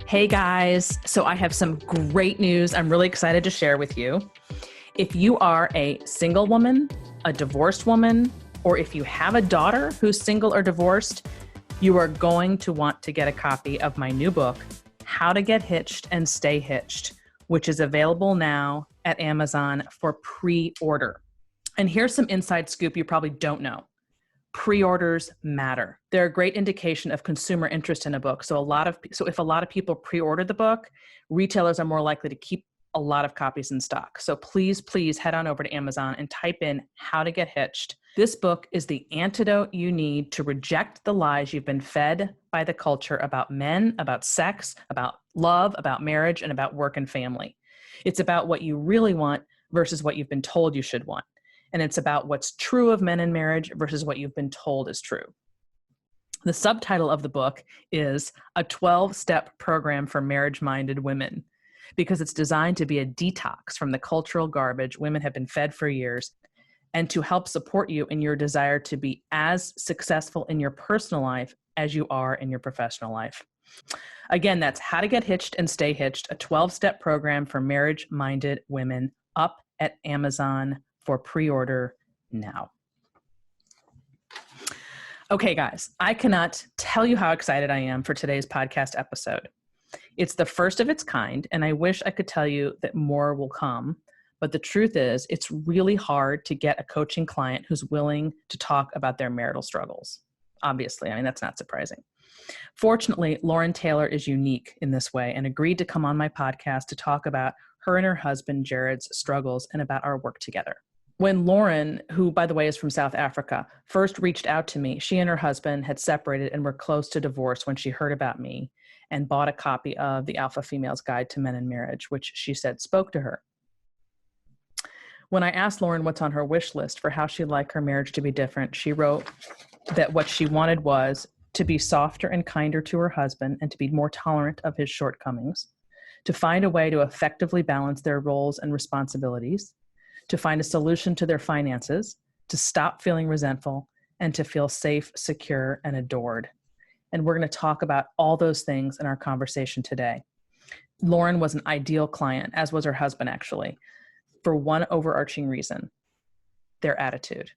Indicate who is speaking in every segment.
Speaker 1: Hey guys, so I have some great news I'm really excited to share with you. If you are a single woman, a divorced woman, or if you have a daughter who's single or divorced, you are going to want to get a copy of my new book, How to Get Hitched and Stay Hitched, which is available now at Amazon for pre-order. And here's some inside scoop you probably don't know. Pre-orders matter. They're a great indication of consumer interest in a book. So if a lot of people pre-order the book, retailers are more likely to keep a lot of copies in stock. So please head on over to Amazon and type in How to Get Hitched. This book is the antidote you need to reject the lies you've been fed by the culture about men, about sex, about love, about marriage, and about work and family. It's about what you really want versus what you've been told you should want. And it's about what's true of men in marriage versus what you've been told is true. The subtitle of the book is A 12-Step Program for Marriage-Minded Women, because it's designed to be a detox from the cultural garbage women have been fed for years and to help support you in your desire to be as successful in your personal life as you are in your professional life. Again, that's How to Get Hitched and Stay Hitched, a 12-step program for marriage-minded women, up at Amazon for pre-order now. Okay, guys, I cannot tell you how excited I am for today's podcast episode. It's the first of its kind, and I wish I could tell you that more will come. But the truth is, it's really hard to get a coaching client who's willing to talk about their marital struggles. Obviously, that's not surprising. Fortunately, Lauren Taylor is unique in this way and agreed to come on my podcast to talk about her and her husband, Jarryd's struggles and about our work together. When Lauren, who by the way is from South Africa, first reached out to me, she and her husband had separated and were close to divorce when she heard about me and bought a copy of The Alpha Female's Guide to Men in Marriage, which she said spoke to her. When I asked Lauren what's on her wish list for how she'd like her marriage to be different, she wrote that what she wanted was to be softer and kinder to her husband and to be more tolerant of his shortcomings, to find a way to effectively balance their roles and responsibilities, to find a solution to their finances, to stop feeling resentful, and to feel safe, secure, and adored. And we're going to talk about all those things in our conversation today. Lauren was an ideal client, as was her husband actually, for one overarching reason: their attitude.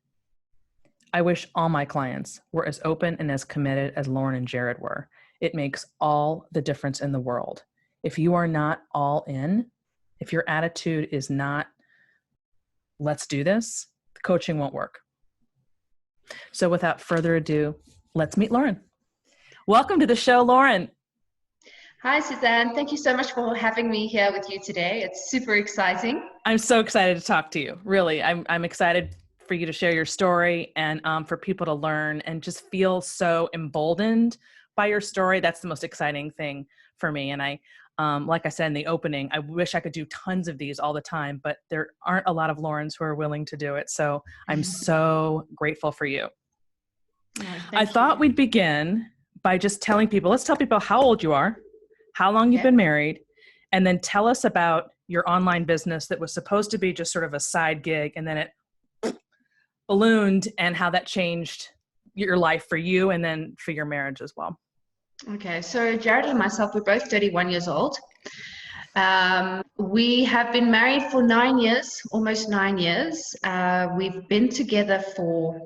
Speaker 1: I wish all my clients were as open and as committed as Lauren and Jarryd were. It makes all the difference in the world. If you are not all in, if your attitude is not, let's do this, the coaching won't work. So without further ado, let's meet Lauren. Welcome to the show, Lauren.
Speaker 2: Hi, Suzanne. Thank you so much for having me here with you today. It's super exciting.
Speaker 1: I'm so excited to talk to you. Really, I'm excited for you to share your story and for people to learn and just feel so emboldened by your story. That's the most exciting thing for me. And I, like I said in the opening, I wish I could do tons of these all the time, but there aren't a lot of Laurens who are willing to do it. So I'm so grateful for you. I thought we'd begin by just telling people, let's tell people how old you are, how long you've been married, and then tell us about your online business that was supposed to be just sort of a side gig, and then it ballooned, and how that changed your life for you and then for your marriage as well.
Speaker 2: Okay, so Jarryd and myself, we're both 31 years old. We have been married for 9 years, almost 9 years. We've been together for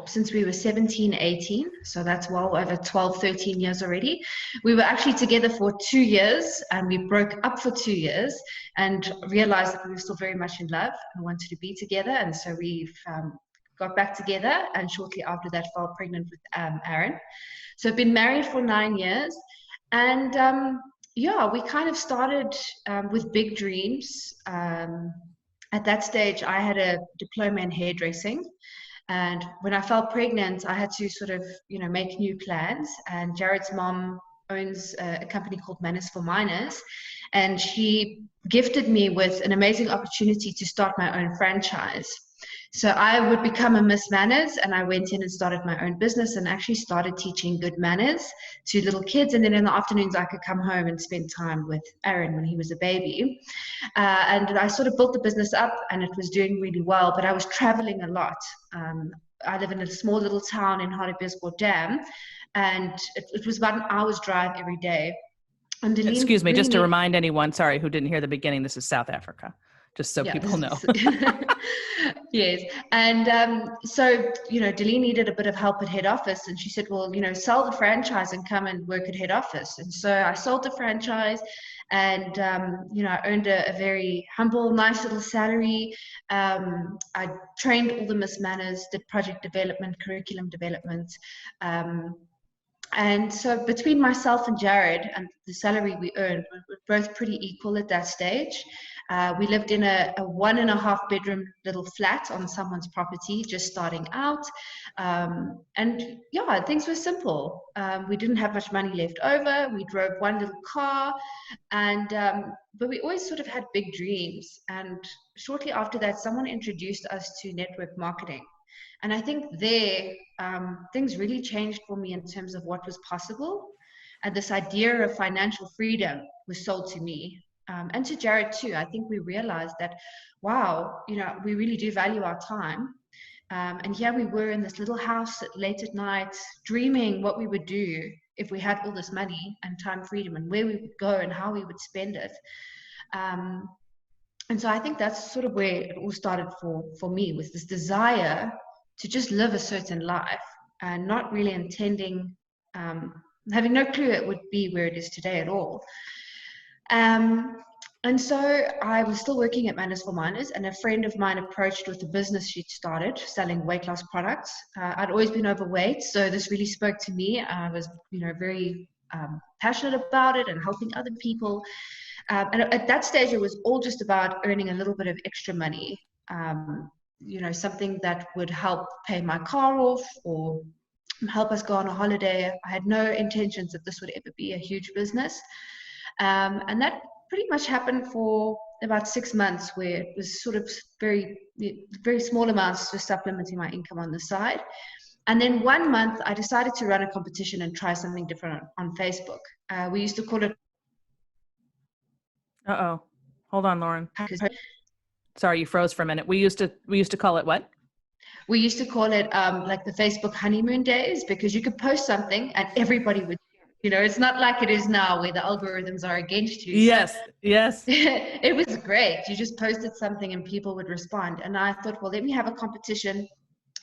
Speaker 2: since we were 17, 18. So that's well over 12, 13 years already. We were actually together for 2 years, and we broke up for 2 years and realized that we were still very much in love and wanted to be together. And so we've got back together, and shortly after that fell pregnant with Aaron. So I've been married for 9 years. And we kind of started with big dreams. At that stage, I had a diploma in hairdressing. And when I fell pregnant, I had to sort of, make new plans. And Jarryd's mom owns a company called Manners for Minors. And she gifted me with an amazing opportunity to start my own franchise. So I would become a Miss Manners, and I went in and started my own business and actually started teaching good manners to little kids. And then in the afternoons, I could come home and spend time with Aaron when he was a baby. And I sort of built the business up, and it was doing really well, but I was traveling a lot. I live in a small little town in Hartbeespoort Dam, and it was about an hour's drive every day. And
Speaker 1: Excuse me,
Speaker 2: really
Speaker 1: just to remind anyone, sorry, who didn't hear the beginning, this is South Africa, just so people know.
Speaker 2: Yes. And so, Deline needed a bit of help at head office. And she said, well, sell the franchise and come and work at head office. And so I sold the franchise and, I earned a very humble, nice little salary. I trained all the Miss Manners, did project development, curriculum development. And so between myself and Jarryd and the salary we earned, we were both pretty equal at that stage. We lived in a 1.5 bedroom little flat on someone's property, just starting out. And yeah, things were simple. We didn't have much money left over. We drove one little car, and but we always sort of had big dreams. And shortly after that, someone introduced us to network marketing. And I think things really changed for me in terms of what was possible. And this idea of financial freedom was sold to me. And to Jarryd too. I think we realized that, wow, we really do value our time. And here we were in this little house late at night, dreaming what we would do if we had all this money and time freedom, and where we would go and how we would spend it. And so I think that's sort of where it all started for me, was this desire to just live a certain life and not really intending, having no clue it would be where it is today at all. And so I was still working at Manners for Minors, and a friend of mine approached with a business she'd started selling weight loss products. I'd always been overweight, so this really spoke to me. I was, very passionate about it and helping other people. And at that stage, it was all just about earning a little bit of extra money. Something that would help pay my car off or help us go on a holiday. I had no intentions that this would ever be a huge business. And that pretty much happened for about 6 months, where it was sort of very, very small amounts, just supplementing my income on the side. And then 1 month, I decided to run a competition and try something different on Facebook. We used to call it...
Speaker 1: Uh-oh. Hold on, Lauren. Sorry, you froze for a minute. We used to call it what?
Speaker 2: We used to call it like the Facebook honeymoon days, because you could post something and everybody would, it's not like it is now where the algorithms are against you.
Speaker 1: Yes, so yes.
Speaker 2: It was great. You just posted something and people would respond. And I thought, well, let me have a competition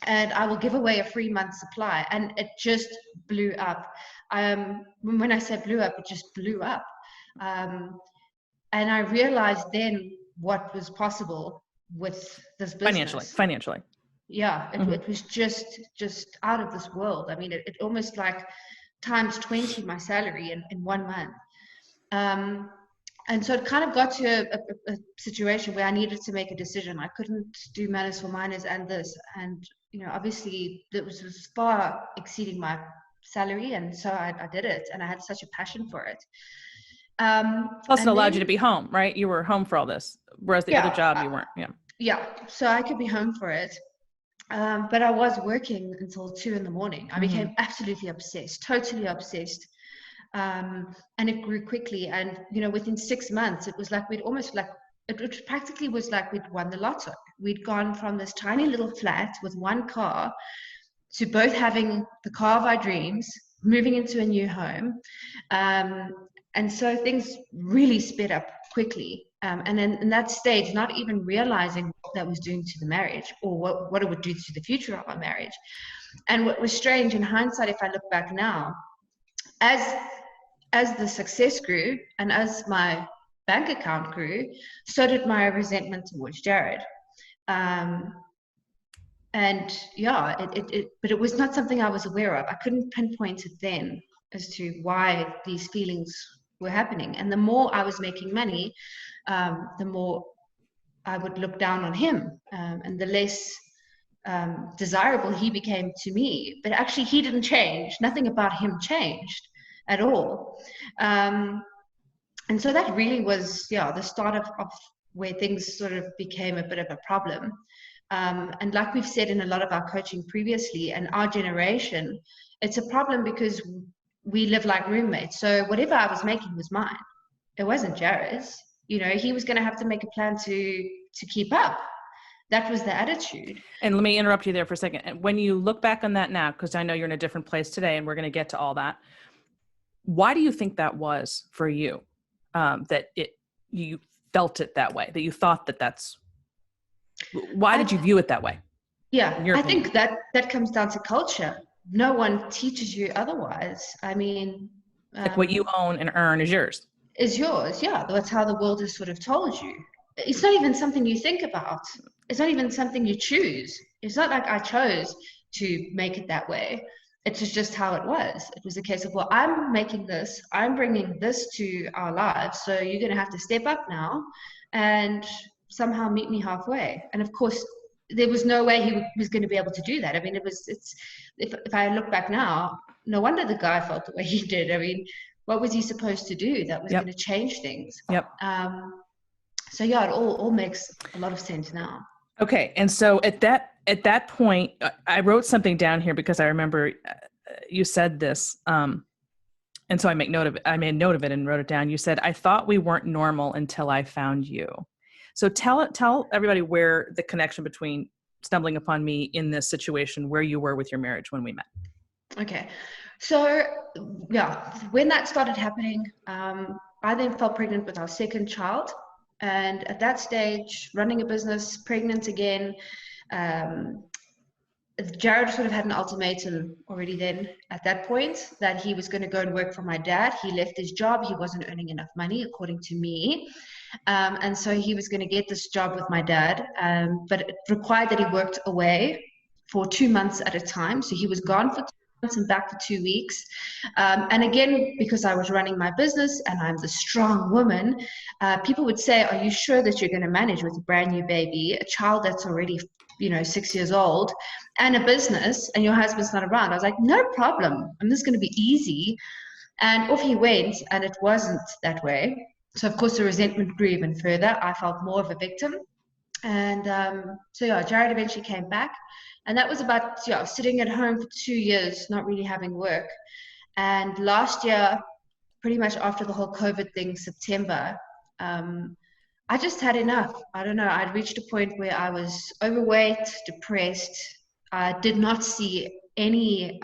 Speaker 2: and I will give away a free month supply. And it just blew up. When I say blew up, it just blew up. And I realized then what was possible with this business.
Speaker 1: Financially.
Speaker 2: Yeah, it was just out of this world. I mean, it almost like times 20 my salary in 1 month. And so it kind of got to a situation where I needed to make a decision. I couldn't do Manners for Minors and this. And, obviously it was far exceeding my salary. And so I did it, and I had such a passion for it.
Speaker 1: Plus it allowed you to be home, right? You were home for all this, whereas the other job you weren't.
Speaker 2: Yeah, so I could be home for it. But I was working until 2 a.m. I became absolutely obsessed, totally obsessed. And it grew quickly. And, within 6 months, it was like it practically was like we'd won the lotto. We'd gone from this tiny little flat with one car to both having the car of our dreams, moving into a new home. And so things really sped up quickly. And then in that stage, not even realizing what that was doing to the marriage, or what it would do to the future of our marriage. And what was strange in hindsight, if I look back now, as the success grew and as my bank account grew, so did my resentment towards Jarryd. And yeah, but it was not something I was aware of. I couldn't pinpoint it then as to why these feelings were happening. And the more I was making money, the more I would look down on him, and the less desirable he became to me. But actually he didn't change. Nothing about him changed at all. And so that really was, the start of where things sort of became a bit of a problem. And like we've said in a lot of our coaching previously, and our generation, it's a problem because we live like roommates. So whatever I was making was mine. It wasn't Jarryd's. He was going to have to make a plan to keep up. That was the attitude.
Speaker 1: And let me interrupt you there for a second. When you look back on that now, because I know you're in a different place today and we're going to get to all that, Why do you think that was for you? That you felt it that way, that you thought why did you view it that way?
Speaker 2: Yeah,
Speaker 1: Your
Speaker 2: I
Speaker 1: opinion?
Speaker 2: think that comes down to culture. No one teaches you otherwise. I mean,
Speaker 1: Like what you own and earn is yours.
Speaker 2: is yours. Yeah, that's how the world has sort of told you. It's not even something you think about. It's not even something you choose. It's not like I chose to make it that way. It was just how it was. It was a case of, well, I'm making this, I'm bringing this to our lives, so you're going to have to step up now and somehow meet me halfway. And of course, there was no way he was going to be able to do that. I mean, if I look back now, no wonder the guy felt the way he did. I mean, what was he supposed to do that was
Speaker 1: Yep.
Speaker 2: going to change things?
Speaker 1: Yep.
Speaker 2: So yeah, it all makes a lot of sense now.
Speaker 1: Okay. And so at that point, I wrote something down here because I remember you said this. And so I made note of it and wrote it down. You said, I thought we weren't normal until I found you. So tell everybody where the connection between stumbling upon me in this situation, where you were with your marriage when we met.
Speaker 2: Okay. So yeah, when that started happening, I then fell pregnant with our second child. And at that stage, running a business, pregnant again, Jarryd sort of had an ultimatum already then at that point that he was going to go and work for my dad. He left his job. He wasn't earning enough money, according to me. And so he was going to get this job with my dad, but it required that he worked away for 2 months at a time. So he was gone for 2 months and back for 2 weeks. And again, because I was running my business and I'm the strong woman, people would say, are you sure that you're going to manage with a brand new baby, a child that's already 6 years old, and a business, and your husband's not around? I was like, no problem. I'm just going to be easy. And off he went, and it wasn't that way. So of course the resentment grew even further. I felt more of a victim. And so yeah, Jarryd eventually came back. And that was about sitting at home for 2 years, not really having work. And last year, pretty much after the whole COVID thing, September, I just had enough. I don't know. I'd reached a point where I was overweight, depressed. I did not see any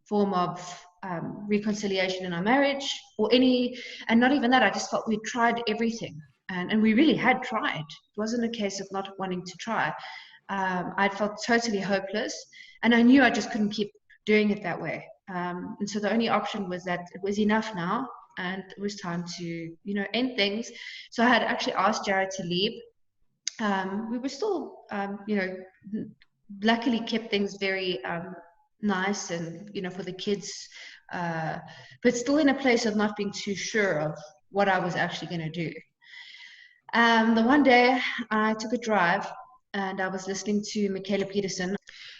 Speaker 2: form of reconciliation in our marriage and not even that. I just felt we'd tried everything, and we really had tried. It wasn't a case of not wanting to try. I felt totally hopeless, and I knew I just couldn't keep doing it that way. And so the only option was that it was enough now, and it was time to end things. So I had actually asked Jarryd to leave. We were still luckily kept things very nice and for the kids, but still in a place of not being too sure of what I was actually going to do. The one day I took a drive and I was listening to Mikhaila Peterson.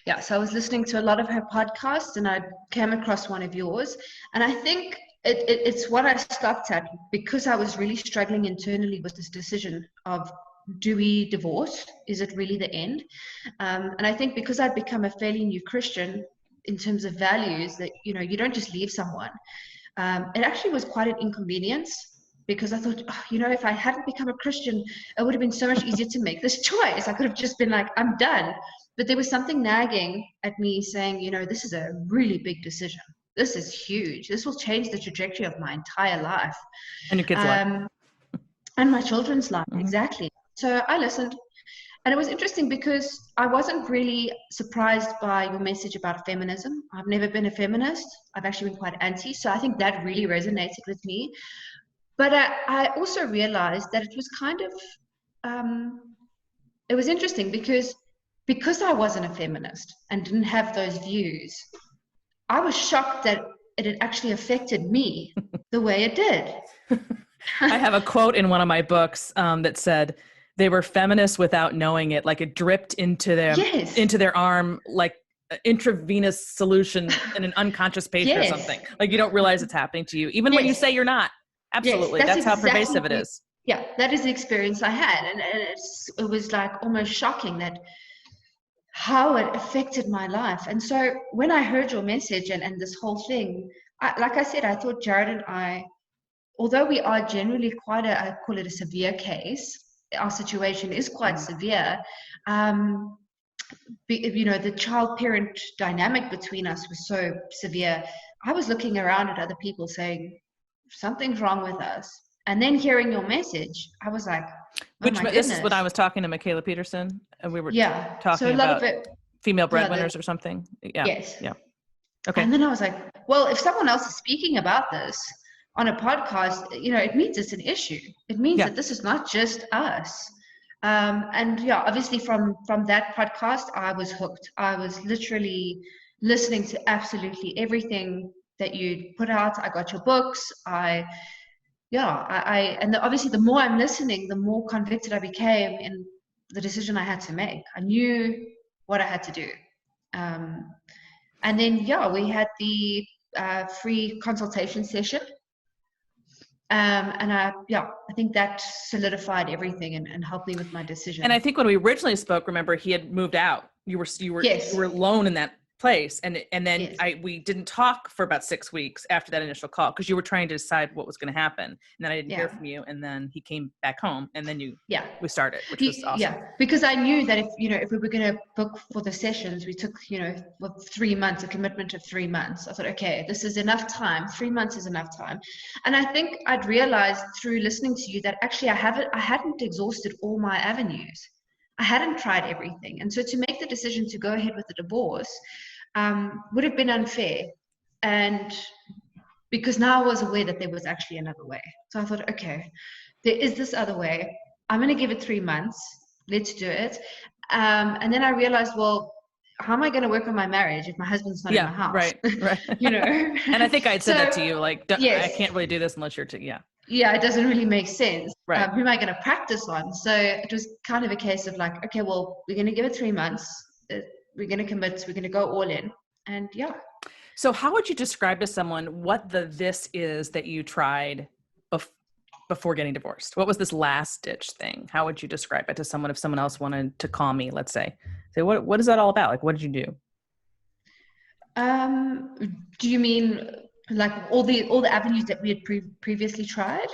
Speaker 2: Yeah, so I was listening to a lot of her podcasts and I came across one of yours, and I think it's what I stopped at because I was really struggling internally with this decision of, do we divorce? Is it really the end? And I think because I'd become a fairly new Christian in terms of values, that you don't just leave someone. It actually was quite an inconvenience, because I thought, if I hadn't become a Christian, it would have been so much easier to make this choice. I could have just been like, I'm done. But there was something nagging at me saying, this is a really big decision. This is huge. This will change the trajectory of my entire life.
Speaker 1: And your kids' life.
Speaker 2: And my children's life,
Speaker 1: Mm-hmm.
Speaker 2: Exactly. So I listened. And it was interesting because I wasn't really surprised by your message about feminism. I've never been a feminist. I've actually been quite anti. So I think that really resonated with me. But I also realized that it was kind of, it was interesting because I wasn't a feminist and didn't have those views, I was shocked that it had actually affected me the way it did.
Speaker 1: I have a quote in one of my books that said, they were feminists without knowing it. Like it dripped into their arm, like intravenous solution in an unconscious patient or something. Like you don't realize it's happening to you, even when you say you're not. Absolutely.
Speaker 2: Yes,
Speaker 1: that's how pervasive it is.
Speaker 2: Yeah, that is the experience I had. And it was like almost shocking that how it affected my life. And so when I heard your message and this whole thing, like I said, I thought Jarryd and I, although we are generally quite I call it a severe case, our situation is quite severe. The child-parent dynamic between us was so severe I was looking around at other people saying, something's wrong with us. And then hearing your message, I was like, oh my goodness.
Speaker 1: This is what I was talking to Mikhaila Peterson, and we were talking
Speaker 2: so a lot
Speaker 1: about
Speaker 2: of it,
Speaker 1: female breadwinners or something. Yeah.
Speaker 2: Yes.
Speaker 1: Yeah. Okay.
Speaker 2: And then I was like, well, if someone else is speaking about this on a podcast, it means it's an issue. It means that this is not just us. And yeah, obviously from that podcast, I was hooked. I was literally listening to absolutely everything that you put out. I got your books. Obviously the more I'm listening, the more convicted I became in the decision I had to make. I knew what I had to do. And then, we had the free consultation session. And I think that solidified everything and helped me with my decision.
Speaker 1: And I think when we originally spoke, remember, he had moved out. You were alone in that place. And then we didn't talk for about 6 weeks after that initial call, because you were trying to decide what was going to happen. And then I didn't hear from you. And then he came back home, and then we started, which was awesome. Yeah,
Speaker 2: because I knew that if we were going to book for the sessions, we took, 3 months, a commitment of 3 months. I thought, okay, this is enough time. 3 months is enough time. And I think I'd realized through listening to you that actually I hadn't exhausted all my avenues. I hadn't tried everything. And so to make the decision to go ahead with the divorce would have been unfair. And because now I was aware that there was actually another way. So I thought, okay, there is this other way. I'm going to give it 3 months. Let's do it. And then I realized, well, how am I going to work on my marriage if my husband's not in my house?
Speaker 1: Right. And I think I'd said that to you, like, I can't really do this unless you're
Speaker 2: Yeah, it doesn't really make sense. Right. Who am I going to practice on? So it was kind of a case of like, okay, well, we're going to give it 3 months. We're going to commit. We're going to go all in. And
Speaker 1: So how would you describe to someone what this is that you tried before getting divorced? What was this last ditch thing? How would you describe it to someone if someone else wanted to call me, let's say? So what is that all about? Like, what did you do?
Speaker 2: Do you mean like all the avenues that we had previously tried?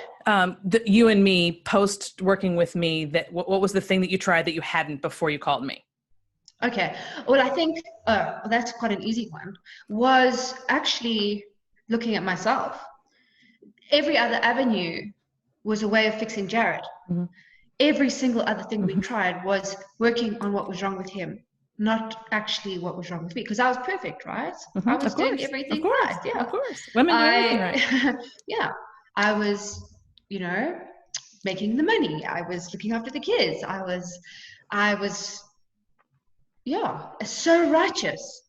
Speaker 1: You and me post working with me, that what was the thing that you tried that you hadn't before you called me?
Speaker 2: Okay. Well, I think that's quite an easy one, was actually looking at myself. Every other avenue was a way of fixing Jarryd. Mm-hmm. Every single other thing we tried was working on what was wrong with him, not actually what was wrong with me, because I was perfect, right?
Speaker 1: Mm-hmm.
Speaker 2: I was doing everything right. Yeah,
Speaker 1: of course. Women do everything right.
Speaker 2: Yeah, I was, making the money. I was looking after the kids. I was, so righteous.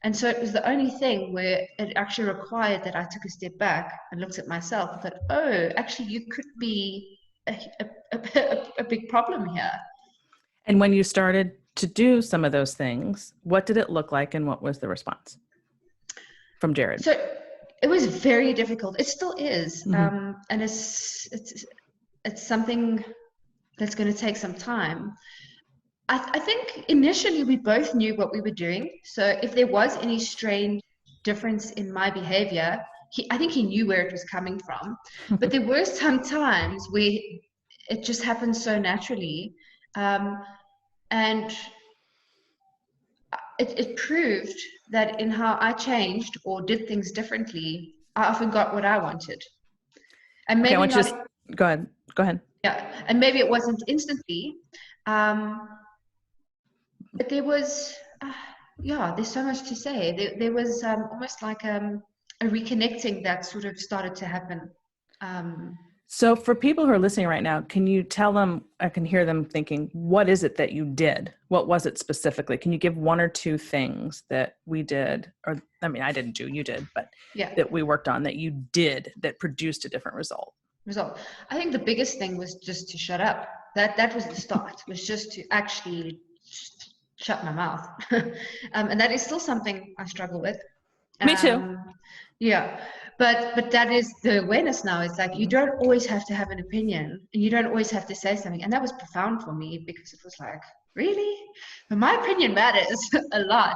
Speaker 2: And so it was the only thing where it actually required that I took a step back and looked at myself and thought, oh, actually, you could be a big problem here.
Speaker 1: And when you started to do some of those things, what did it look like and what was the response from Jarryd?
Speaker 2: So it was very difficult. It still is. Mm-hmm. And it's something that's going to take some time. I think initially we both knew what we were doing. So if there was any strange difference in my behavior, I think he knew where it was coming from. But there were some times where it just happened so naturally. And it proved that in how I changed or did things differently, I often got what I wanted. And maybe
Speaker 1: go ahead.
Speaker 2: Yeah, and maybe it wasn't instantly. But there was, there's so much to say. There was almost like a reconnecting that sort of started to happen.
Speaker 1: So for people who are listening right now, can you tell them, I can hear them thinking, what is it that you did? What was it specifically? Can you give one or two things that we did, or I mean, I didn't do, you did, but that we worked on that you did that produced a different result?
Speaker 2: I think the biggest thing was just to shut up. That was the start, was just to actually shut my mouth. And that is still something I struggle with.
Speaker 1: Me too.
Speaker 2: Yeah. But that is the awareness now. It's like, you don't always have to have an opinion and you don't always have to say something. And that was profound for me, because it was like, really? But my opinion matters a lot.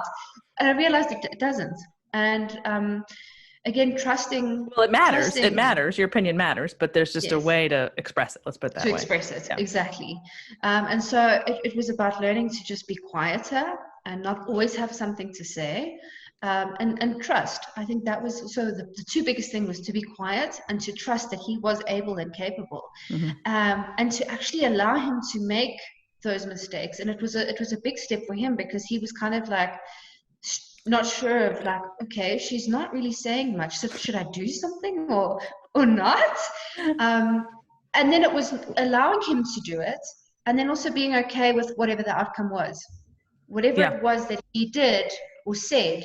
Speaker 2: And I realized it doesn't. And again, trusting.
Speaker 1: Well, it matters. It matters. Your opinion matters, but there's just a way to express it. Let's put it that way.
Speaker 2: To express it, exactly. And so it was about learning to just be quieter and not always have something to say. and trust. I think that was, so the two biggest thing was to be quiet and to trust that he was able and capable, and to actually allow him to make those mistakes. And it was a big step for him, because he was kind of like not sure of, like, okay, she's not really saying much, so should I do something or not? And then it was allowing him to do it, and then also being okay with whatever the outcome was, whatever it was that he did or said.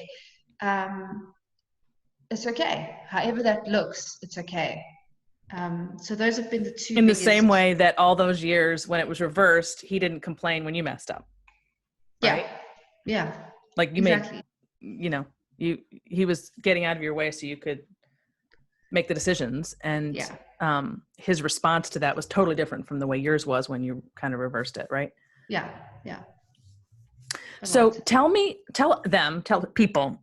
Speaker 2: It's okay. However that looks, it's okay. So those have been the two.
Speaker 1: In the same way that all those years when it was reversed, he didn't complain when you messed up. Right?
Speaker 2: Yeah.
Speaker 1: Like you made, he was getting out of your way so you could make the decisions. And his response to that was totally different from the way yours was when you kind of reversed it. Right?
Speaker 2: Yeah.
Speaker 1: So tell people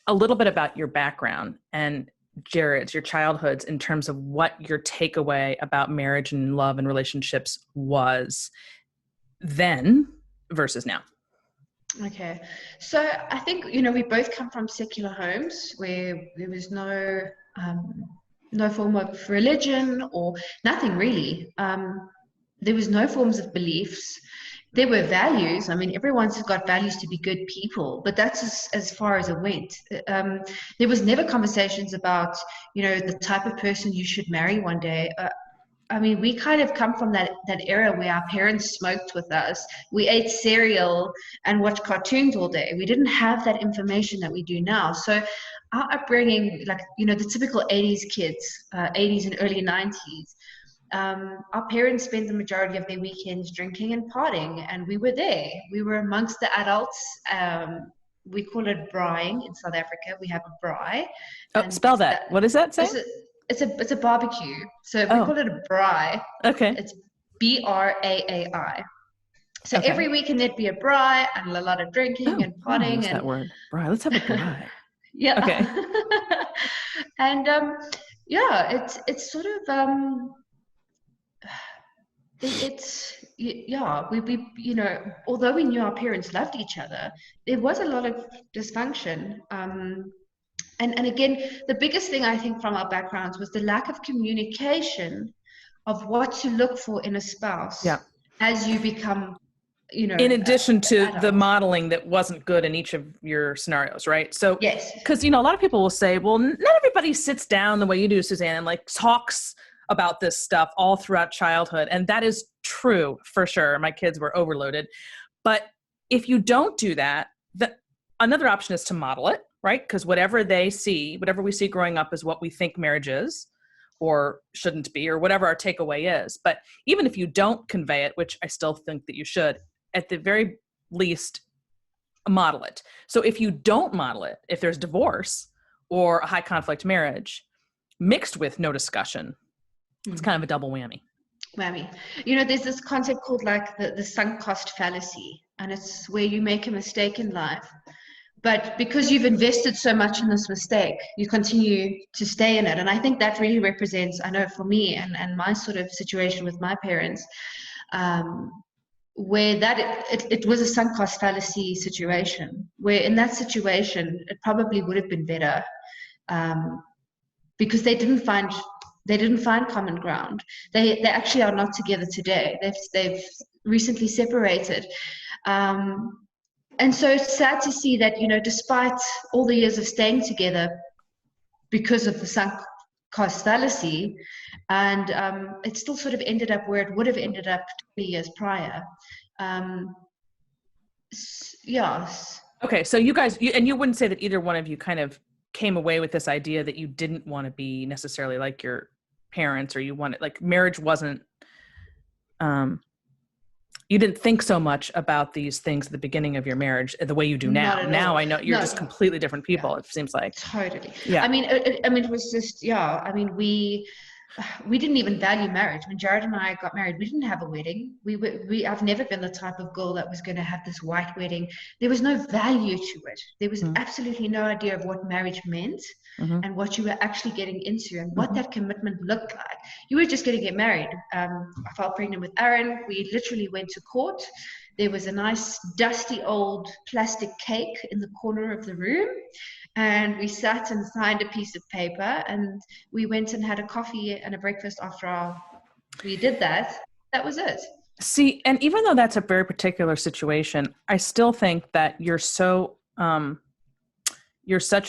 Speaker 1: a little bit about your background and Jarryd's, your childhoods, in terms of what your takeaway about marriage and love and relationships was then versus now.
Speaker 2: Okay. So I think, we both come from secular homes where there was no form of religion or nothing really. There was no forms of beliefs. There were values. I mean, everyone's got values to be good people, but that's as far as it went. There was never conversations about, the type of person you should marry one day. I mean, we kind of come from that era where our parents smoked with us. We ate cereal and watched cartoons all day. We didn't have that information that we do now. So our upbringing, like, the typical 80s kids, 80s and early 90s, our parents spent the majority of their weekends drinking and partying, and we were there. We were amongst the adults. We call it braaiing in South Africa. We have a braai.
Speaker 1: Oh, spell that. What does that say?
Speaker 2: It's a barbecue. So we call it a braai.
Speaker 1: Okay.
Speaker 2: It's BRAAI. So every weekend there'd be a braai and a lot of drinking and partying.
Speaker 1: What's that word? Braai. Let's have a braai.
Speaker 2: Yeah.
Speaker 1: Okay.
Speaker 2: And it's sort of we although we knew our parents loved each other, there was a lot of dysfunction. And again, the biggest thing I think from our backgrounds was the lack of communication of what to look for in a spouse as you become,
Speaker 1: in addition to the modeling that wasn't good in each of your scenarios, right? So,
Speaker 2: yes,
Speaker 1: because, a lot of people will say, well, not everybody sits down the way you do, Suzanne, and like talks about this stuff all throughout childhood. And that is true for sure. My kids were overloaded. But if you don't do that, another option is to model it, right? Because whatever we see growing up is what we think marriage is or shouldn't be, or whatever our takeaway is. But even if you don't convey it, which I still think that you should, at the very least, model it. So if you don't model it, if there's divorce or a high conflict marriage mixed with no discussion, it's kind of a double whammy.
Speaker 2: There's this concept called like the sunk cost fallacy, and it's where you make a mistake in life, but because you've invested so much in this mistake, you continue to stay in it. And I think that really represents, I know for me and my sort of situation with my parents, where it was a sunk cost fallacy situation, where in that situation, it probably would have been better, because they didn't find common ground. They actually are not together today. They've recently separated. And so it's sad to see that, despite all the years of staying together because of the sunk cost fallacy, and it still sort of ended up where it would have ended up 20 years prior.
Speaker 1: Okay, so you guys, and you wouldn't say that either one of you kind of came away with this idea that you didn't want to be necessarily like your parents, or you wanted, like, marriage wasn't, you didn't think so much about these things at the beginning of your marriage the way you do now. Now I know you're just completely different people. It seems like.
Speaker 2: Totally.
Speaker 1: Yeah.
Speaker 2: I mean, it was just, we didn't even value marriage. When Jarryd and I got married, we didn't have a wedding. I've never been the type of girl that was going to have this white wedding. There was no value to it. There was absolutely no idea of what marriage meant and what you were actually getting into and what that commitment looked like. You were just going to get married. I fell pregnant with Aaron. We literally went to court There was a nice dusty old plastic cake in the corner of the room. And we sat and signed a piece of paper, and we went and had a coffee and a breakfast after we did that. That was it.
Speaker 1: See, and even though that's a very particular situation, I still think that you're such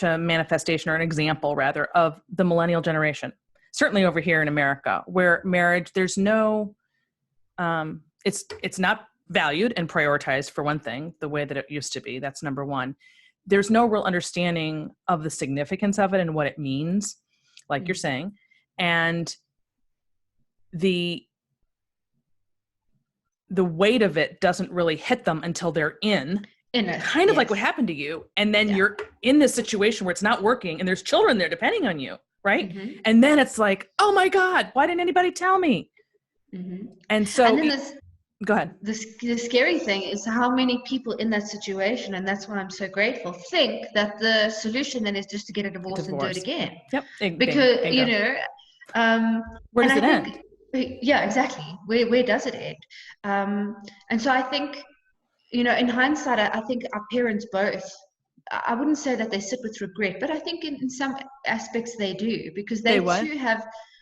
Speaker 1: a manifestation, or an example rather, of the millennial generation. Certainly over here in America, where marriage, there's no, it's not valued and prioritized, for one thing, the way that it used to be. That's number one. There's no real understanding of the significance of it and what it means, like you're saying. And the weight of it doesn't really hit them until they're in it. Kind of like what happened to you. And then you're in this situation where it's not working and there's children there depending on you, right? Mm-hmm. And then it's like, oh my God, why didn't anybody tell me? Mm-hmm. And so, go ahead.
Speaker 2: The scary thing is how many people in that situation, and that's why I'm so grateful, think that the solution then is just to get a divorce. And do it again.
Speaker 1: Yep.
Speaker 2: Because, you know,
Speaker 1: where does it end?
Speaker 2: Yeah, exactly. Where does it end? And so I think, you know, in hindsight, I think our parents both, I wouldn't say that they sit with regret, but I think in some aspects they do, because they too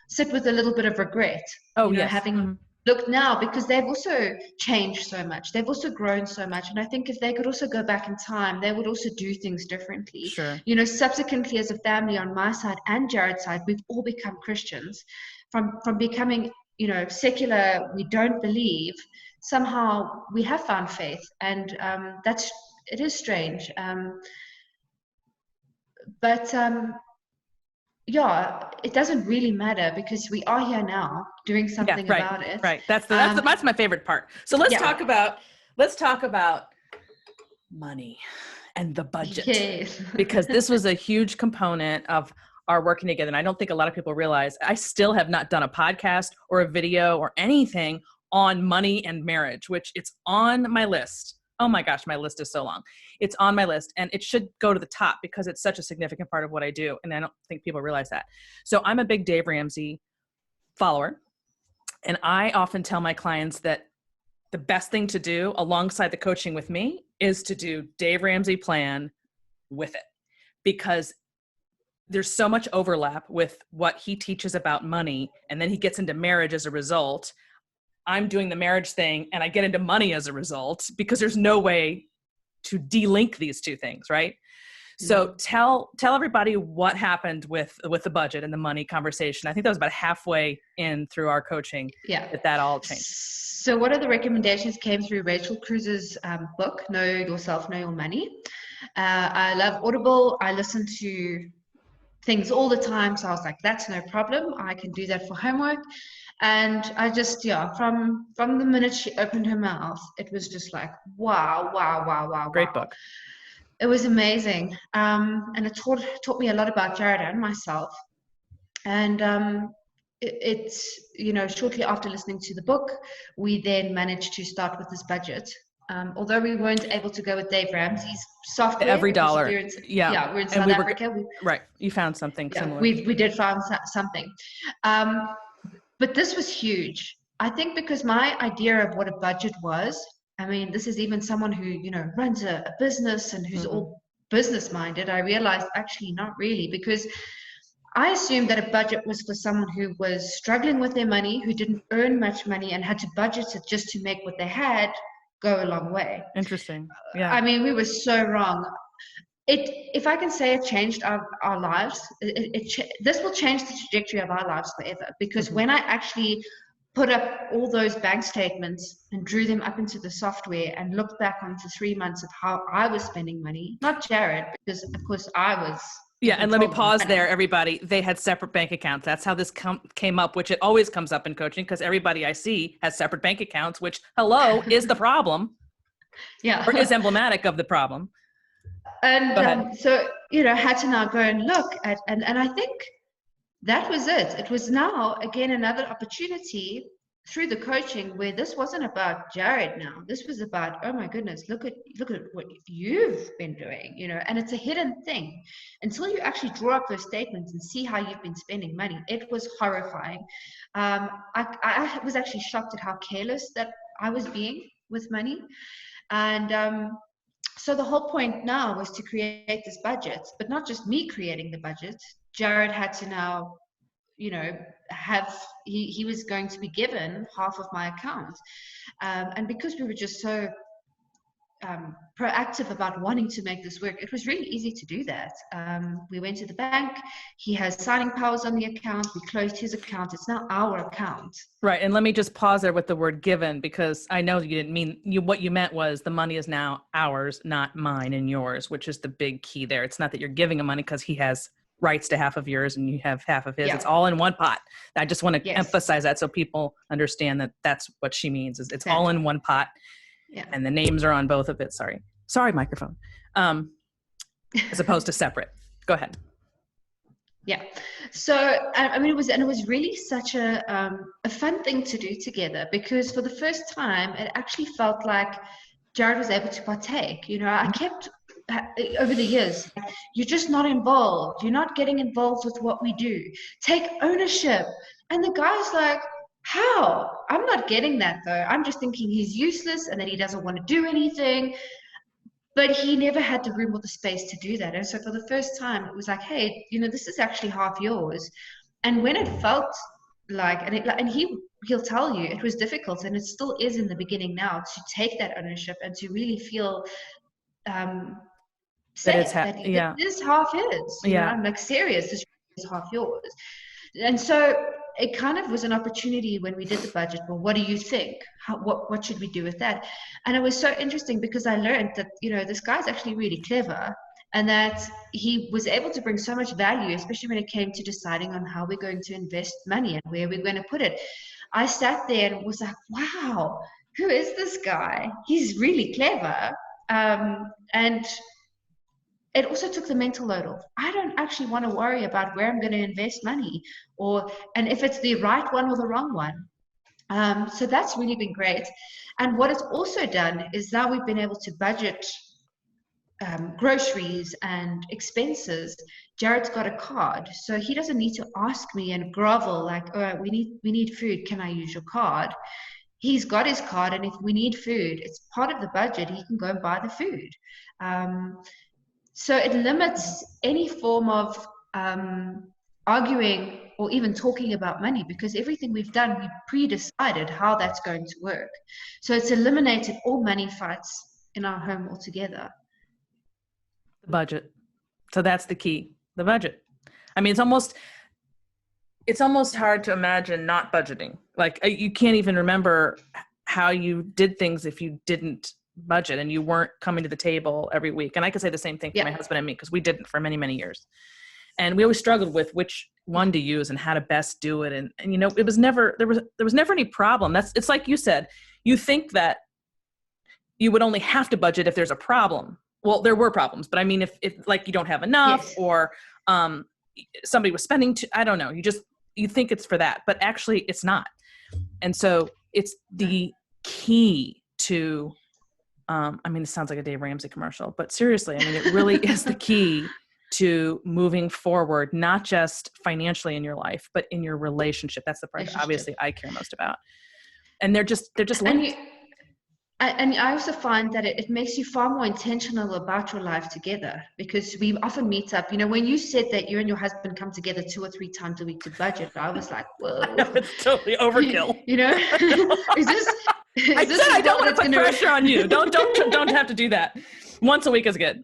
Speaker 2: sit with a little bit of regret. Oh, yes. Having looked now, because they've also changed so much. They've also grown so much. And I think if they could also go back in time, they would also do things differently.
Speaker 1: Sure.
Speaker 2: You know, subsequently as a family on my side and Jarryd's side, we've all become Christians. From becoming, you know, secular, we don't believe, somehow we have found faith. And it is strange. But it doesn't really matter, because we are here now doing something about it.
Speaker 1: Right. That's my favorite part. So let's talk about money and the budget.
Speaker 2: Yes.
Speaker 1: Because this was a huge component of our working together. And I don't think a lot of people realize I still have not done a podcast or a video or anything on money and marriage, which it's on my list. Oh my gosh, my list is so long. It's on my list, and it should go to the top because it's such a significant part of what I do. And I don't think people realize that. So I'm a big Dave Ramsey follower. And I often tell my clients that the best thing to do alongside the coaching with me is to do Dave Ramsey plan with it, because there's so much overlap with what he teaches about money. And then he gets into marriage as a result. I'm doing the marriage thing and I get into money as a result, because there's no way to de-link these two things, right? Mm-hmm. So tell everybody what happened with the budget and the money conversation. I think that was about halfway in through our coaching that all changed.
Speaker 2: So one of the recommendations came through Rachel Cruz's book, Know Yourself, Know Your Money. I love Audible. I listen to things all the time. So I was like, that's no problem. I can do that for homework. And I just, from the minute she opened her mouth, it was just like, wow.
Speaker 1: Great book.
Speaker 2: It was amazing. And it taught me a lot about Jarryd and myself. And it's, you know, shortly after listening to the book, we then managed to start with this budget. Although we weren't able to go with Dave Ramsey's software.
Speaker 1: Every dollar.
Speaker 2: We're in South Africa.
Speaker 1: Right. You found something similar.
Speaker 2: We did find something. But this was huge. I think because my idea of what a budget was, I mean, this is even someone who, you know, runs a business and who's all business minded. I realized actually not really, because I assumed that a budget was for someone who was struggling with their money, who didn't earn much money and had to budget it just to make what they had go a long way.
Speaker 1: Interesting. Yeah.
Speaker 2: I mean, we were so wrong. If I can say it changed our lives, this will change the trajectory of our lives forever. Because when I actually put up all those bank statements and drew them up into the software and looked back onto 3 months of how I was spending money, not Jarryd, because of course I was.
Speaker 1: Yeah, and let me pause there, everybody. They had separate bank accounts. That's how this came up, which it always comes up in coaching, because everybody I see has separate bank accounts, which, is the problem.
Speaker 2: Yeah.
Speaker 1: Or is emblematic of the problem.
Speaker 2: And so, you know, had to now go and look at, and I think that was it. It was now, again, another opportunity through the coaching where this wasn't about Jarryd now. This was about, oh my goodness, look at what you've been doing, you know, and it's a hidden thing. Until you actually draw up those statements and see how you've been spending money, it was horrifying. I was actually shocked at how careless that I was being with money. And so the whole point now was to create this budget, but not just me creating the budget. Jarryd had to now, he was going to be given half of my account. And because we were just so proactive about wanting to make this work, it was really easy to do that. We went to the bank. He has signing powers on the account. We closed his account. It's now our account.
Speaker 1: Right. And let me just pause there with the word given, because I know you didn't mean what you meant was the money is now ours, not mine and yours, which is the big key there. It's not that you're giving him money because he has rights to half of yours and you have half of his. Yeah. It's all in one pot. I just want to emphasize that so people understand that that's what she means, is it's all in one pot. Yeah. And the names are on both of it. Sorry, microphone. As opposed to separate. Go ahead.
Speaker 2: Yeah. So, I mean, it was really such a fun thing to do together, because for the first time, it actually felt like Jarryd was able to partake. I kept, over the years, you're just not involved. You're not getting involved with what we do. Take ownership. And the guy's like, how? I'm not getting that, though. I'm just thinking he's useless and that he doesn't want to do anything. But he never had the room or the space to do that. And so for the first time, it was like, hey, this is actually half yours. And when it felt like, and he'll tell you, it was difficult, and it still is in the beginning now, to take that ownership and to really feel safe that this half is. I'm like, serious, this is half yours. And so it kind of was an opportunity when we did the budget. Well, what do you think? What should we do with that? And it was so interesting because I learned that, this guy's actually really clever, and that he was able to bring so much value, especially when it came to deciding on how we're going to invest money and where we're going to put it. I sat there and was like, wow, who is this guy? He's really clever. And it also took the mental load off. I don't actually want to worry about where I'm going to invest money, and if it's the right one or the wrong one. So that's really been great. And what it's also done is now we've been able to budget groceries and expenses. Jarryd's got a card, so he doesn't need to ask me and grovel like, oh, we need food. Can I use your card? He's got his card, and if we need food, it's part of the budget. He can go and buy the food. So it limits any form of arguing or even talking about money, because everything we've done, we pre-decided how that's going to work. So it's eliminated all money fights in our home altogether.
Speaker 1: The budget. So that's the key, the budget. I mean, it's almost hard to imagine not budgeting. Like, you can't even remember how you did things if you didn't budget and you weren't coming to the table every week. And I could say the same thing for my husband and me, because we didn't for many, many years. And we always struggled with which one to use and how to best do it. And it was never, there was never any problem. It's like you said, you think that you would only have to budget if there's a problem. Well, there were problems, but I mean, if like you don't have enough, or somebody was spending I don't know, you think it's for that, but actually it's not. And so it's the key to, I mean, it sounds like a Dave Ramsey commercial, but seriously, I mean, it really is the key to moving forward, not just financially in your life, but in your relationship. That's the part that obviously I care most about. And they're just linked.
Speaker 2: And I also find that it makes you far more intentional about your life together, because we often meet up. When you said that you and your husband come together 2 or 3 times a week to budget, I was like, whoa.
Speaker 1: It's totally overkill.
Speaker 2: Is this...
Speaker 1: I said I don't want to put pressure on you. Don't have to do that. Once a week is good.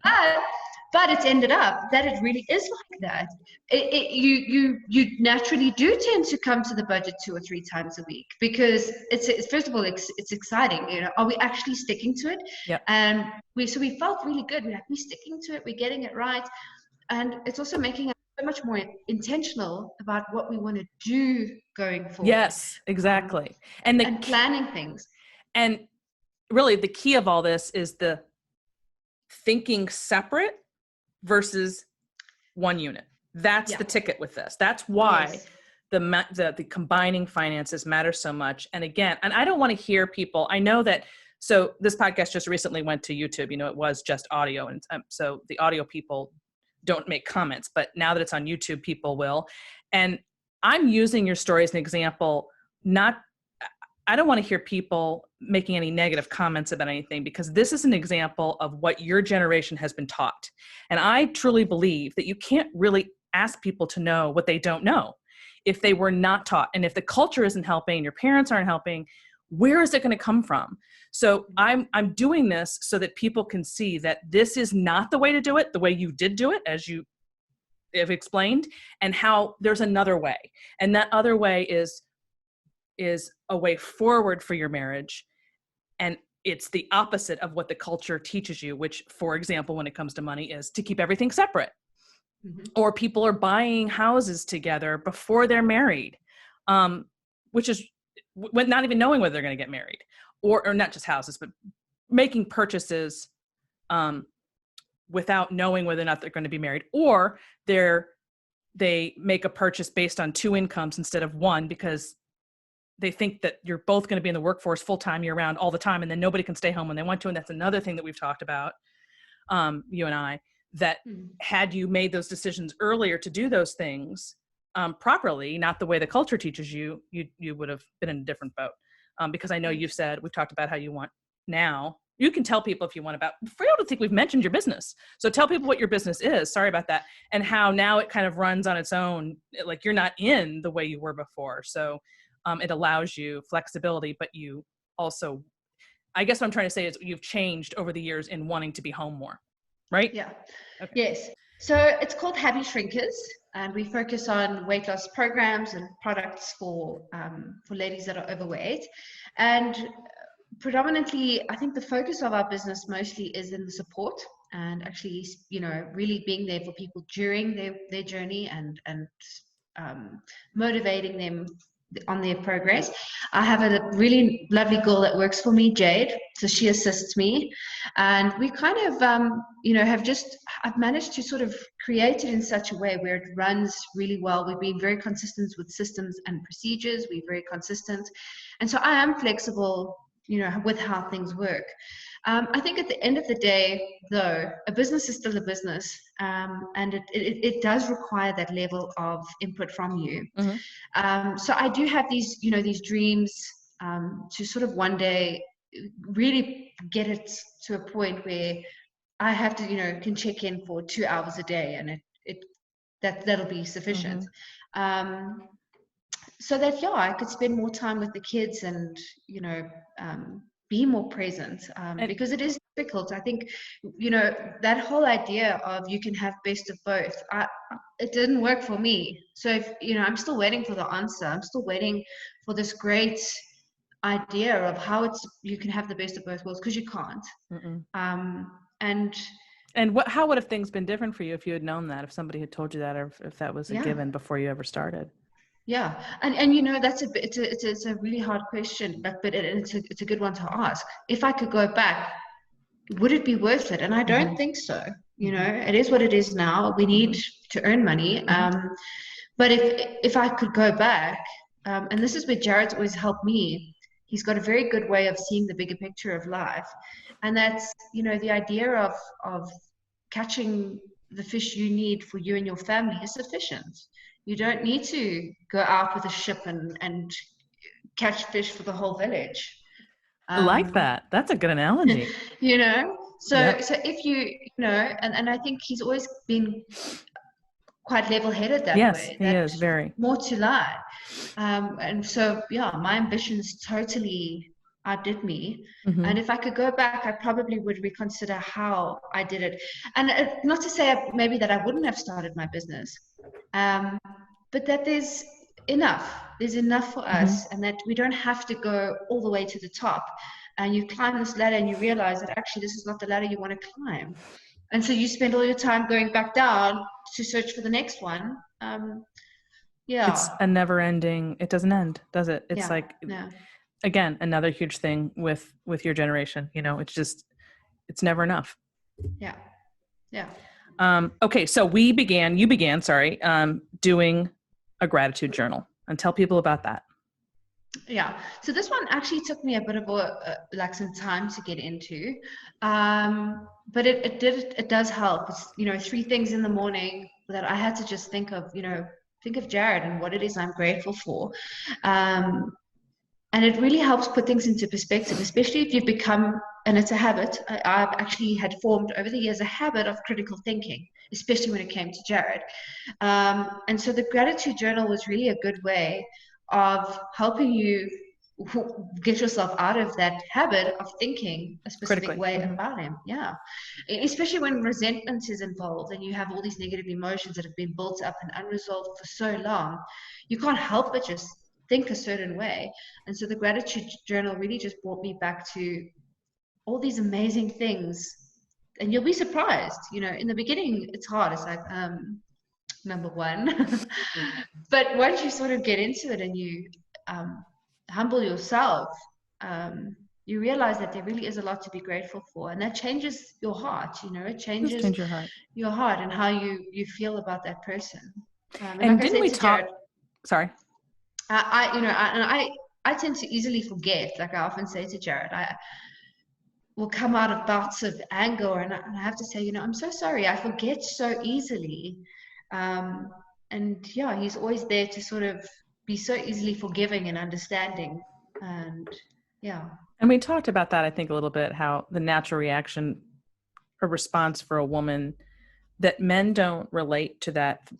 Speaker 2: But it's ended up that it really is like that. You naturally do tend to come to the budget 2 or 3 times a week, because it's first of all, it's exciting. Are we actually sticking to it?
Speaker 1: Yeah.
Speaker 2: And we felt really good. We're sticking to it. We're getting it right, and it's also making us so much more intentional about what we want to do going forward.
Speaker 1: Yes, exactly. And
Speaker 2: planning things.
Speaker 1: And really, the key of all this is the thinking separate versus one unit. That's the ticket with this. That's why the combining finances matter so much. And again, and I don't want to hear people, I know that, so this podcast just recently went to YouTube, it was just audio. And so the audio people don't make comments, but now that it's on YouTube, people will. And I'm using your story as an example, I don't want to hear people making any negative comments about anything, because this is an example of what your generation has been taught. And I truly believe that you can't really ask people to know what they don't know if they were not taught. And if the culture isn't helping, your parents aren't helping, where is it going to come from? So I'm doing this so that people can see that this is not the way to do it, the way you did do it, as you have explained, and how there's another way. And that other way is a way forward for your marriage. And it's the opposite of what the culture teaches you, which, for example, when it comes to money, is to keep everything separate. Mm-hmm. Or people are buying houses together before they're married, which is not even knowing whether they're going to get married, or not just houses, but making purchases without knowing whether or not they're going to be married, or they make a purchase based on 2 incomes instead of 1, because they think that you're both going to be in the workforce full time, year round, all the time, and then nobody can stay home when they want to. And that's another thing that we've talked about, you and I, that had you made those decisions earlier to do those things properly, not the way the culture teaches you, you would have been in a different boat. Because I know you've said, we've talked about how you want now. You can tell people if you want about, for you to think we've mentioned your business. So tell people what your business is. Sorry about that. And how now it kind of runs on its own. Like you're not in the way you were before. So it allows you flexibility, but you also, I guess what I'm trying to say is you've changed over the years in wanting to be home more, right?
Speaker 2: Yeah.
Speaker 1: Okay.
Speaker 2: Yes. So it's called Happy Shrinkers, and we focus on weight loss programs and products for ladies that are overweight. And predominantly, I think the focus of our business mostly is in the support and actually, really being there for people during their journey and motivating them on their progress. I have a really lovely girl that works for me, Jarryd, so she assists me, and we kind of I've managed to sort of create it in such a way where it runs really well. We've been very consistent with systems and procedures. We're very consistent, and so I am flexible with how things work. I think at the end of the day, though, a business is still a business, and it does require that level of input from you. Mm-hmm. So I do have these dreams to sort of one day really get it to a point where I have to, can check in for 2 hours a day, and that'll be sufficient. Mm-hmm. So that, I could spend more time with the kids and, be more present, because it is difficult. I think, that whole idea of you can have best of both, it didn't work for me. So if, I'm still waiting for the answer. I'm still waiting for this great idea of how you can have the best of both worlds, because you can't.
Speaker 1: How would have things been different for you if you had known that, if somebody had told you that, or if that was a given before you ever started?
Speaker 2: Yeah, and that's it's a really hard question, but it's a good one to ask. If I could go back, would it be worth it? And I don't think so. It is what it is now. We need to earn money. But if I could go back, and this is where Jarryd's always helped me. He's got a very good way of seeing the bigger picture of life, and that's the idea of catching the fish you need for you and your family is sufficient. You don't need to go out with a ship and catch fish for the whole village.
Speaker 1: I like that. That's a good analogy.
Speaker 2: So if and I think he's always been quite level-headed that way.
Speaker 1: Yes, he is very.
Speaker 2: More to life. And so, my ambitions totally outdid me. Mm-hmm. And if I could go back, I probably would reconsider how I did it. And not to say maybe that I wouldn't have started my business, but that there's enough for us, and that we don't have to go all the way to the top. And you climb this ladder and you realize that actually this is not the ladder you want to climb. And so you spend all your time going back down to search for the next one. It's
Speaker 1: a never ending, it doesn't end, does it? It's again, another huge thing with your generation, it's never enough.
Speaker 2: Yeah.
Speaker 1: Okay. So you began doing a gratitude journal, and tell people about that.
Speaker 2: Yeah. So this one actually took me a bit of some time to get into. But it does help. It's, 3 things in the morning that I had to just think of Jarryd and what it is I'm grateful for. And And it really helps put things into perspective, especially if you become, and it's a habit. I've actually had formed over the years a habit of critical thinking, especially when it came to Jarryd. And so the gratitude journal was really a good way of helping you get yourself out of that habit of thinking a specific way about him. Yeah. Especially when resentment is involved and you have all these negative emotions that have been built up and unresolved for so long, you can't help but just think a certain way. And so the gratitude journal really just brought me back to all these amazing things. And you'll be surprised, in the beginning, it's hard. It's like, number one. But once you sort of get into it and you humble yourself, you realize that there really is a lot to be grateful for. And that changes your heart, it changes your heart and how you feel about that person.
Speaker 1: And like didn't we talk? Jarryd, sorry.
Speaker 2: I tend to easily forget. Like I often say to Jarryd, I will come out of bouts of anger, and I have to say, I'm so sorry. I forget so easily. And yeah, he's always there to sort of be so easily forgiving and understanding. And yeah.
Speaker 1: And we talked about that, I think, a little bit, how the natural reaction or response for a woman, that men don't relate to that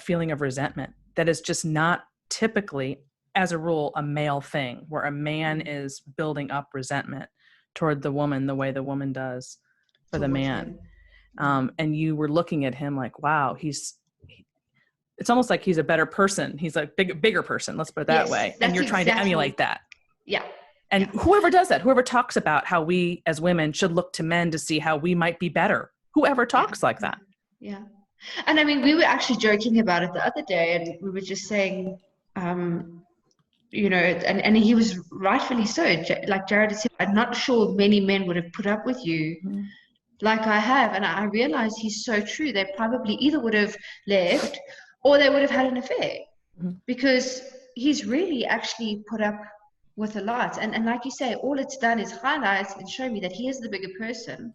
Speaker 1: feeling of resentment. That is just not typically, as a rule, a male thing, where a man is building up resentment toward the woman the way the woman does for the man. And you were looking at him like, wow, it's almost like he's a better person. He's a bigger person. Let's put it that way. And you're trying to emulate that.
Speaker 2: Yeah.
Speaker 1: And whoever does that, whoever talks about how we as women should look to men to see how we might be better, whoever talks like that.
Speaker 2: Yeah. And I mean, we were actually joking about it the other day, and we were just saying, and he was rightfully so. Like Jarryd said, I'm not sure many men would have put up with you like I have. And I realized he's so true. They probably either would have left or they would have had an affair, because he's really actually put up with a lot. And like you say, all it's done is highlight and show me that he is the bigger person.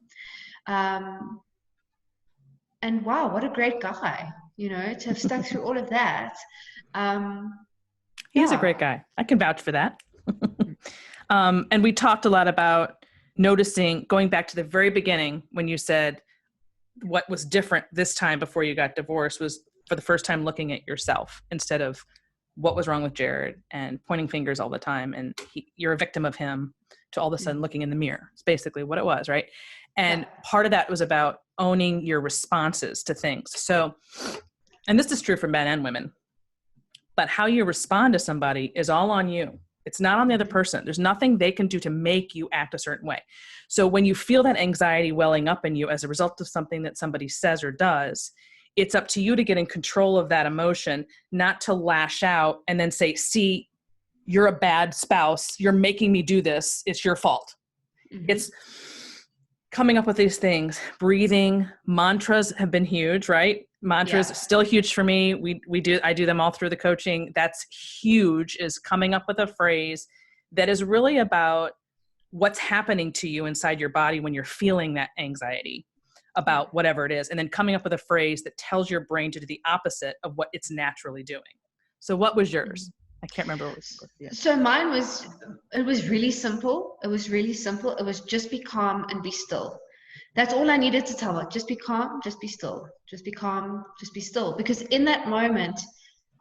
Speaker 2: And wow, what a great guy, to have stuck through all of that.
Speaker 1: He's a great guy. I can vouch for that. And we talked a lot about noticing, going back to the very beginning when you said what was different this time before you got divorced was for the first time looking at yourself instead of what was wrong with Jarryd and pointing fingers all the time. And you're a victim of him to all of a sudden looking in the mirror. It's basically what it was, right? And part of that was about owning your responses to things. So, and this is true for men and women, but how you respond to somebody is all on you. It's not on the other person. There's nothing they can do to make you act a certain way. So when you feel that anxiety welling up in you as a result of something that somebody says or does, it's up to you to get in control of that emotion, not to lash out and then say, see, you're a bad spouse. You're making me do this. It's your fault. It's coming up with these things. Breathing, mantras have been huge, right? Mantras still huge for me. I do them all through the coaching. That's huge, is coming up with a phrase that is really about what's happening to you inside your body when you're feeling that anxiety about whatever it is. And then coming up with a phrase that tells your brain to do the opposite of what it's naturally doing. So what was yours? I can't remember what was. Yeah.
Speaker 2: So mine was really simple. It was really simple. It was just be calm and be still. That's all I needed to tell her. Just be calm, just be still. Just be calm, just be still. Because in that moment,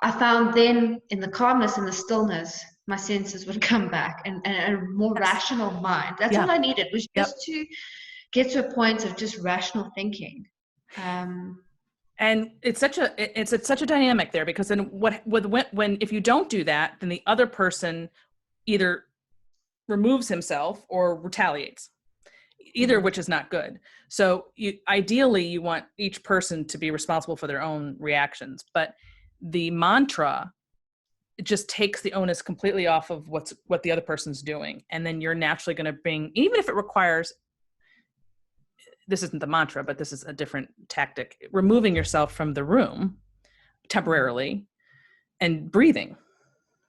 Speaker 2: I found then in the calmness and the stillness, my senses would come back and a more rational mind. That's all I needed, was just to get to a point of just rational thinking.
Speaker 1: And it's such a dynamic there, because then when if you don't do that, then the other person either removes himself or retaliates, either of which is not good. So ideally you want each person to be responsible for their own reactions, but the mantra, it just takes the onus completely off of what the other person's doing. And then you're naturally going to bring, even if it requires, this isn't the mantra, but this is a different tactic, removing yourself from the room temporarily and breathing,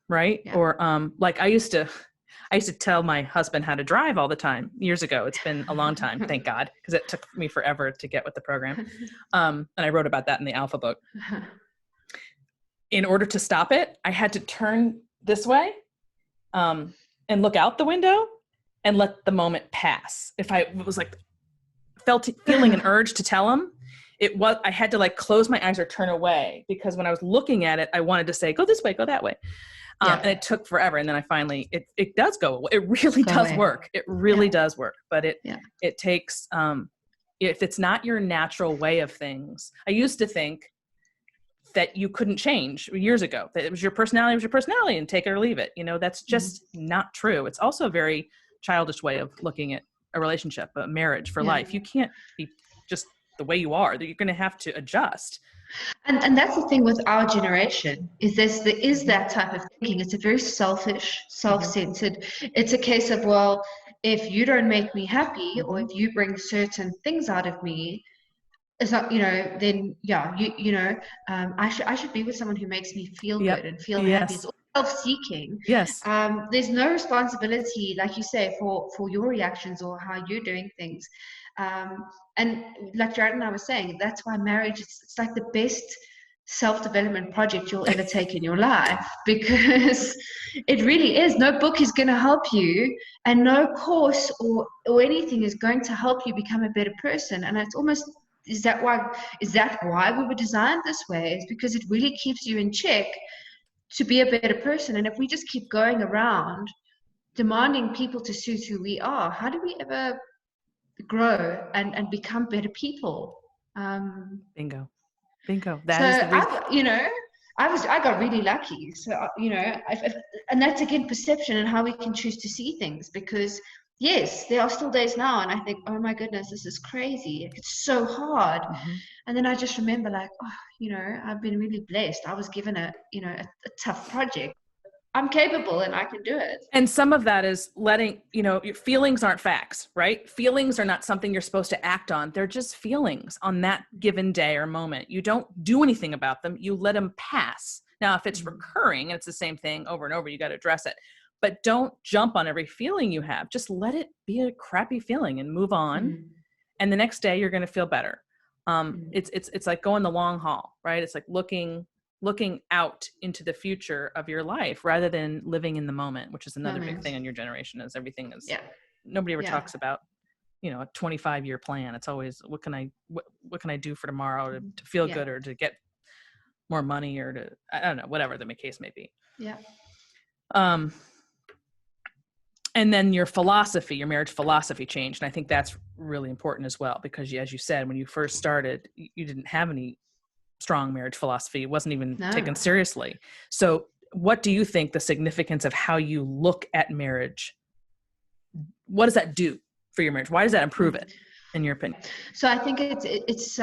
Speaker 1: right? Yeah. Or like I used to tell my husband how to drive all the time years ago. It's been a long time, thank God, because it took me forever to get with the program. And I wrote about that in the Alpha book. In order to stop it, I had to turn this way and look out the window and let the moment pass. If I was like feeling an urge to tell him, I had to like close my eyes or turn away, because when I was looking at it, I wanted to say, go this way, go that way. And it took forever. And then I finally, it does go away. It really does work. It really does work. But it takes, if it's not your natural way of things. I used to think that you couldn't change years ago, that it was your personality and take it or leave it. That's just not true. It's also a very childish way of looking at a relationship, a marriage for life. You can't be just the way you are, that you're going to have to adjust.
Speaker 2: And that's the thing with our generation, is there is that type of thinking. It's a very selfish, self-centered. It's a case of, well, if you don't make me happy, or if you bring certain things out of me, it's not, then I should be with someone who makes me feel good and feel happy. It's all self-seeking.
Speaker 1: Yes.
Speaker 2: There's no responsibility, like you say, for your reactions or how you're doing things. And like Jarryd and I were saying, that's why marriage, it's like the best self-development project you'll ever take in your life, because it really is. No book is going to help you, and no course or anything is going to help you become a better person. And it's almost, is that why we were designed this way? It's because it really keeps you in check to be a better person. And if we just keep going around demanding people to suit who we are, how do we ever grow and become better people?
Speaker 1: Bingo. That is the reason.
Speaker 2: I got really lucky. So, and that's again perception and how we can choose to see things, because yes, there are still days now and I think, oh my goodness, this is crazy. It's so hard. And then I just remember like, I've been really blessed. I was given a tough project. I'm capable and I can do it.
Speaker 1: And some of that is letting, your feelings aren't facts, right? Feelings are not something you're supposed to act on. They're just feelings on that given day or moment. You don't do anything about them. You let them pass. Now, if it's recurring and it's the same thing over and over, you got to address it. But don't jump on every feeling you have. Just let it be a crappy feeling and move on. And the next day you're going to feel better. It's like going the long haul, right? It's like looking out into the future of your life rather than living in the moment, which is another big thing in your generation, is everything is, nobody ever talks about, a 25-year plan. It's always, what can I do for tomorrow to feel good, or to get more money, or to, I don't know, whatever the case may be. And then your marriage philosophy changed. And I think that's really important as well, because as you said, when you first started, you didn't have any strong marriage philosophy. It wasn't even taken seriously. So what do you think the significance of how you look at marriage, what does that do for your marriage? Why does that improve it, in your opinion?
Speaker 2: So I think it's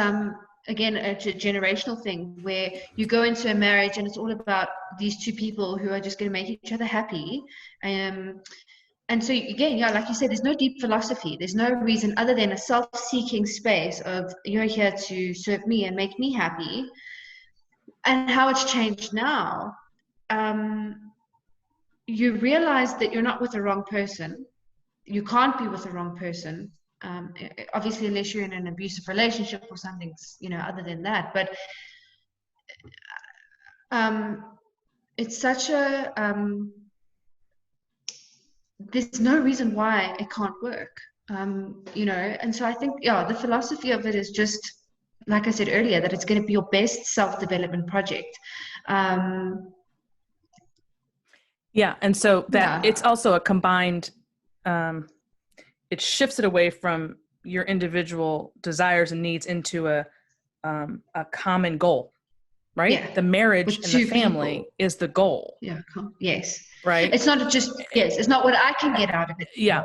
Speaker 2: again, a generational thing, where you go into a marriage and it's all about these two people who are just going to make each other happy. And so again, like you said, there's no deep philosophy. There's no reason other than a self-seeking space of, you're here to serve me and make me happy. And how it's changed now, you realize that you're not with the wrong person. You can't be with the wrong person, obviously, unless you're in an abusive relationship or something, other than that. But it's such a... there's no reason why it can't work, and so I think, the philosophy of it is just, like I said earlier, that it's going to be your best self-development project. And
Speaker 1: so that it's also a combined, it shifts it away from your individual desires and needs into a common goal, right? Yeah. The marriage and the family people. Is the goal.
Speaker 2: Yeah. Yes.
Speaker 1: Right.
Speaker 2: It's not just, it's not what I can get out of it.
Speaker 1: Yeah.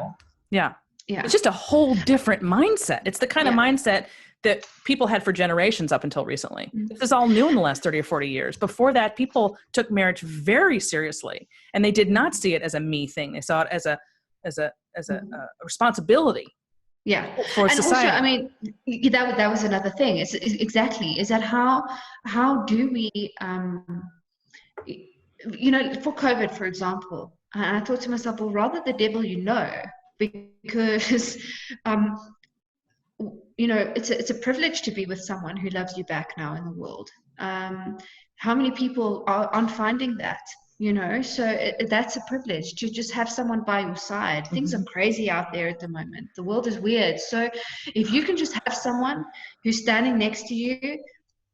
Speaker 1: It's just a whole different mindset. It's the kind of mindset that people had for generations up until recently. This is all new in the last 30 or 40 years. Before that, people took marriage very seriously, and they did not see it as a me thing. They saw it as a responsibility.
Speaker 2: Yeah.
Speaker 1: For society.
Speaker 2: Also, I mean, that was another thing. Is that how do we, for COVID, for example, and I thought to myself, well, rather the devil, because, it's a privilege to be with someone who loves you back now in the world. How many people aren't finding that? So that's a privilege to just have someone by your side. Things are crazy out there at the moment. The world is weird. So if you can just have someone who's standing next to you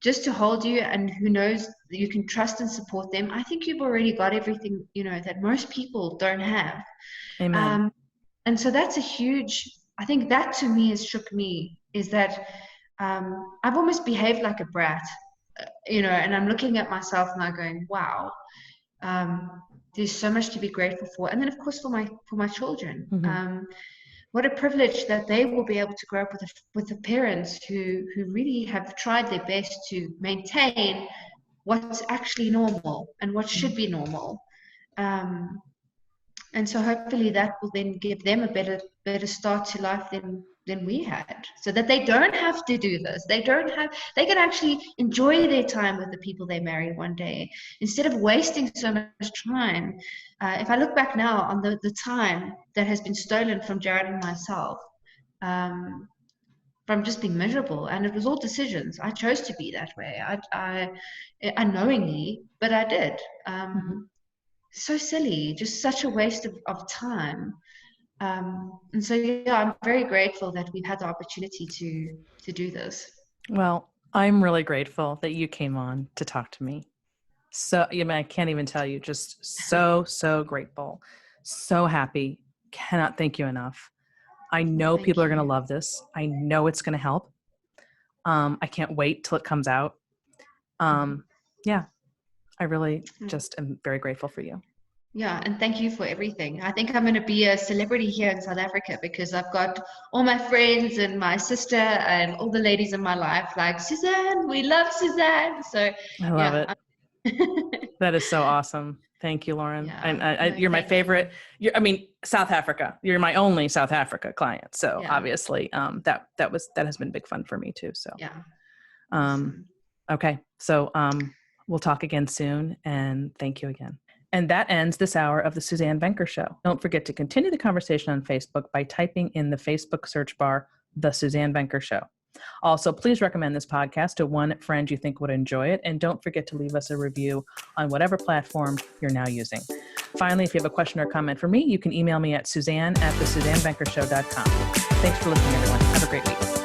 Speaker 2: just to hold you and who knows that you can trust and support them, I think you've already got everything, that most people don't have.
Speaker 1: Amen.
Speaker 2: And so that's I think that to me has shook me, is that I've almost behaved like a brat, and I'm looking at myself now going, wow, there's so much to be grateful for. And then of course for my children, what a privilege that they will be able to grow up with the parents who really have tried their best to maintain what's actually normal and what should be normal. And so hopefully that will then give them a better start to life than we had, so that they don't have to do this. They can actually enjoy their time with the people they marry one day, instead of wasting so much time. If I look back now on the time that has been stolen from Jarryd and myself, from just being miserable, and it was all decisions. I chose to be that way. I unknowingly, but I did. So silly, just such a waste of time. And so, yeah, I'm very grateful that we've had the opportunity to do this.
Speaker 1: Well, I'm really grateful that you came on to talk to me. So, I can't even tell you, just so grateful, so happy. Cannot thank you enough. I know people are going to love this. I know it's going to help. I can't wait till it comes out. Yeah, I really just am very grateful for you.
Speaker 2: Yeah, and thank you for everything. I think I'm going to be a celebrity here in South Africa, because I've got all my friends and my sister and all the ladies in my life like, Suzanne, we love Suzanne. So
Speaker 1: I love it. That is so awesome. Thank you, Lauren. Yeah, and you're my favorite. South Africa. You're my only South Africa client. So obviously, that has been big fun for me too. So okay. So we'll talk again soon, and thank you again. And that ends this hour of the Suzanne Venker Show. Don't forget to continue the conversation on Facebook by typing in the Facebook search bar, The Suzanne Venker Show. Also, please recommend this podcast to one friend you think would enjoy it. And don't forget to leave us a review on whatever platform you're now using. Finally, if you have a question or comment for me, you can email me at Suzanne@thesuzannevenkershow.com. Thanks for listening, everyone. Have a great week.